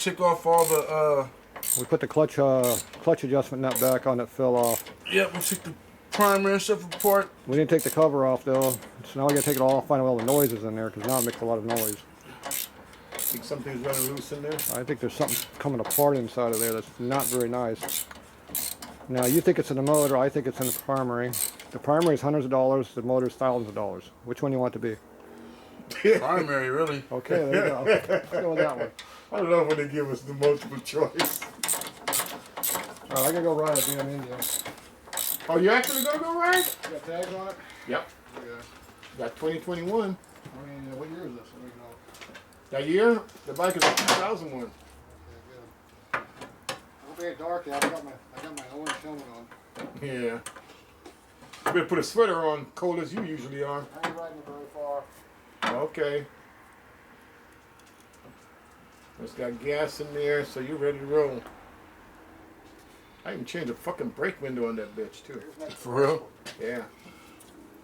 took off all the We put the clutch adjustment nut back on that fell off. Yep, we took the primary stuff apart. We didn't take the cover off though, so now we gotta take it all off, find out all the noises in there, because now it makes a lot of noise. Think something's running loose in there? I think there's something coming apart inside of there that's not very nice. Now you think it's in the motor, I think it's in the primary. The primary is hundreds of dollars, the motor is thousands of dollars. Which one do you want it to be? Primary, really. Okay, there you go. Let's go with that one. I love when they give us the multiple choice. Alright, I gotta go ride a damn Indian. Oh, you actually gonna go ride? You got tags on it? Yep. Yeah. Got 2021. I mean, what year is this? I don't even know. That year, the bike is a 2001. Yeah, good. It'll be dark out. I got my orange helmet on. Yeah. You better put a sweater on, cold as you usually are. I ain't riding it very far. Okay. It's got gas in there, so you're ready to roll. I even changed the fucking brake window on that bitch too. For real? Yeah.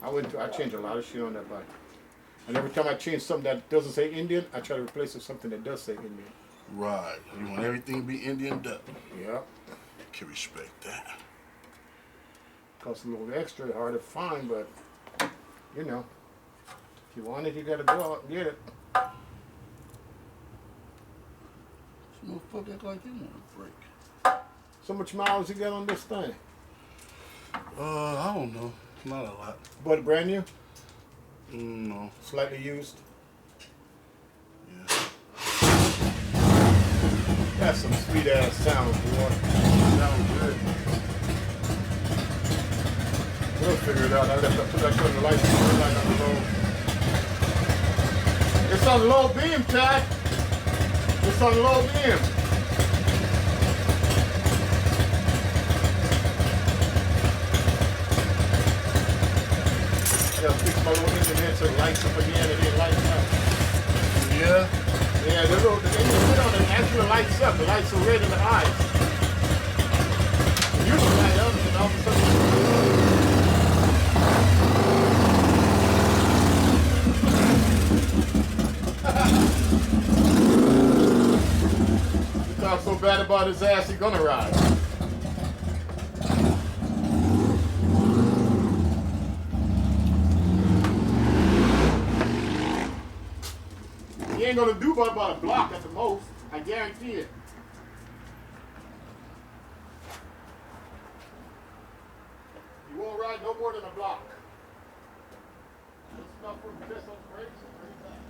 I changed a lot of shit on that bike. And every time I change something that doesn't say Indian, I try to replace it with something that does say Indian. Right. You want everything to be Indian duck. Yep. Can respect that. Costs a little extra, hard to find, but you know, if you want it, you gotta go out and get it. This motherfucker act like you want to break. So much miles you got on this thing? I don't know. Not a lot. But brand new? No. Slightly used? Yeah. That's some sweet ass sound, boy. Sounds good. We'll figure it out. I left up to that turn the lights on the low. It's on low beam, Tad. It's on low beam. Yeah, fix my little engine here so it lights up again and it lights up. Yeah? Yeah, the engine put on it actually lights up. The lights are red in the eyes. You can light up and all of a sudden. You talk so bad about his ass, he's gonna ride. He ain't gonna do but about a block at the most. I guarantee it. You won't ride no more than a block. Just enough for the test on the brakes and bring it back.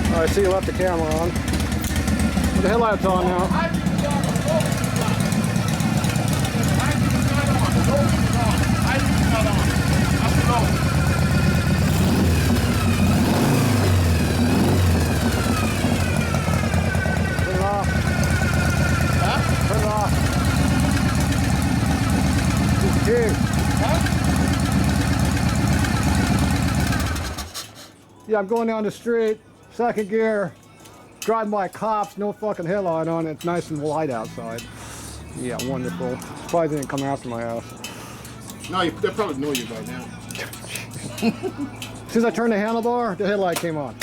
I see you left the camera on. The headlights on now. Turn it off. Huh? Turn it off. Just Yeah, I'm going down the street, second gear, driving by cops, no fucking headlight on it. It's nice and light outside. Yeah, wonderful. Surprised they didn't come after my ass. No, they probably know you by now. As soon as I turned the handlebar, the headlight came on.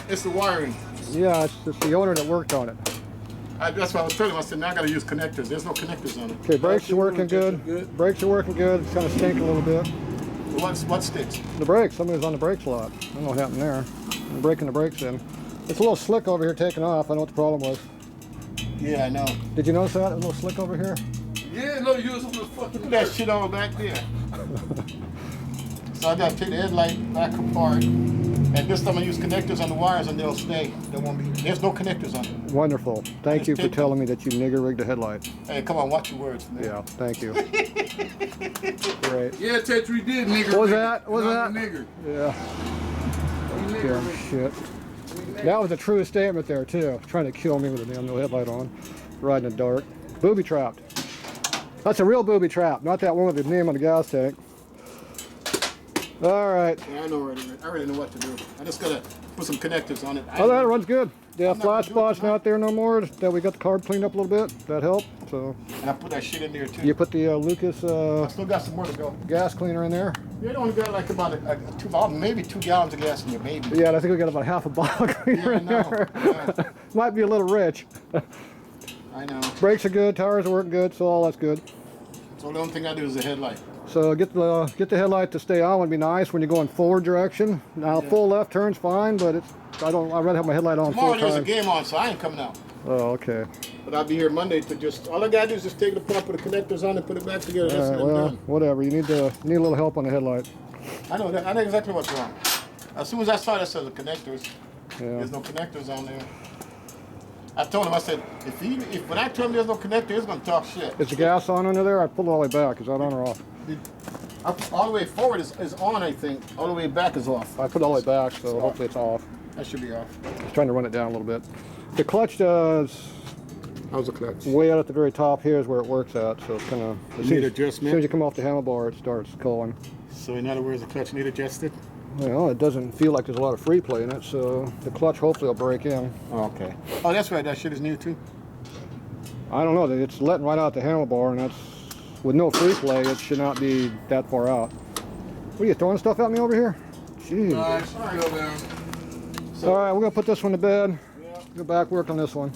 It's the wiring. Yeah, it's the owner that worked on it. That's what I was telling him. I said, now I gotta use connectors. There's no connectors on it. Okay, brakes are working good. Brakes are working good. It's kind of stinking a little bit. What sticks? The brakes. Somebody's on the brakes a lot. I don't know what happened there. I'm breaking the brakes in. It's a little slick over here taking off. I know what the problem was. Yeah, I know. Did you notice that? A little slick over here? Yeah, no, you was on the fucking. Look at that shit all back there. So I gotta take the headlight back apart. And this time I use connectors on the wires and they'll stay. There won't be. There's no connectors on it. Wonderful. Thank you for telling me that you nigger rigged the headlight. Hey, come on, watch your words, man. Yeah, thank you. Great. Yeah, Tatro did, nigger. What was that? What was that? Nigger. Yeah. Damn shit. That was a true statement there too. Trying to kill me with a damn no headlight on. Riding in the dark. Booby trapped. That's a real booby trap, not that one with the name on the gas tank. All right. Yeah, I know already. I already know what to do. I just gotta put some connectors on it. Oh, that runs good. Yeah, flat spots not there no more. That we got the carb cleaned up a little bit. That helped. So. And I put that shit in there too. You put the Lucas I still got some more to go. gas cleaner in there. Yeah, it only got like about maybe 2 gallons of gas in there, maybe. Yeah, I think we got about half a bottle cleaner in there. Yeah. Might be a little rich. I know. Brakes are good, tires are working good, so all that's good. So the only thing I do is the headlight. So get the headlight to stay on would be nice when you're going forward direction. Now full left turn's fine, but I'd rather have my headlight on Tomorrow full there's a time. game on, so I ain't coming out. Oh, okay. But I'll be here Monday to just, all I gotta do is just take it apart, put the connectors on and put it back together. That's All right, it, well, done. whatever. You need a little help on the headlight. I know that. I know exactly what's wrong. As soon as I saw that said the connectors, Yeah. there's no connectors on there. I told him, I said, if when I tell him there's no connector, he's gonna talk shit. Is the gas on under there? I pulled it all the way back. Is that on or off? All the way forward is on, I think. All the way back is off. I put it all the way back, so hopefully it's off. That should be off. Just trying to run it down a little bit. The clutch does How's the clutch? way out at the very top here is where it works at, so it's kind of. As soon adjustment? as you come off the handlebar, it starts going. So in other words, the clutch need adjusted? Well, it doesn't feel like there's a lot of free play in it, so the clutch hopefully will break in. Oh, okay. Oh, that's right. That shit is new too. I don't know. It's letting right out the handlebar, and that's with no free play. It should not be that far out. What are you throwing stuff at me over here? Jeez. All right, we're gonna put this one to bed. Yeah. Go back work on this one.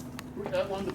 That one.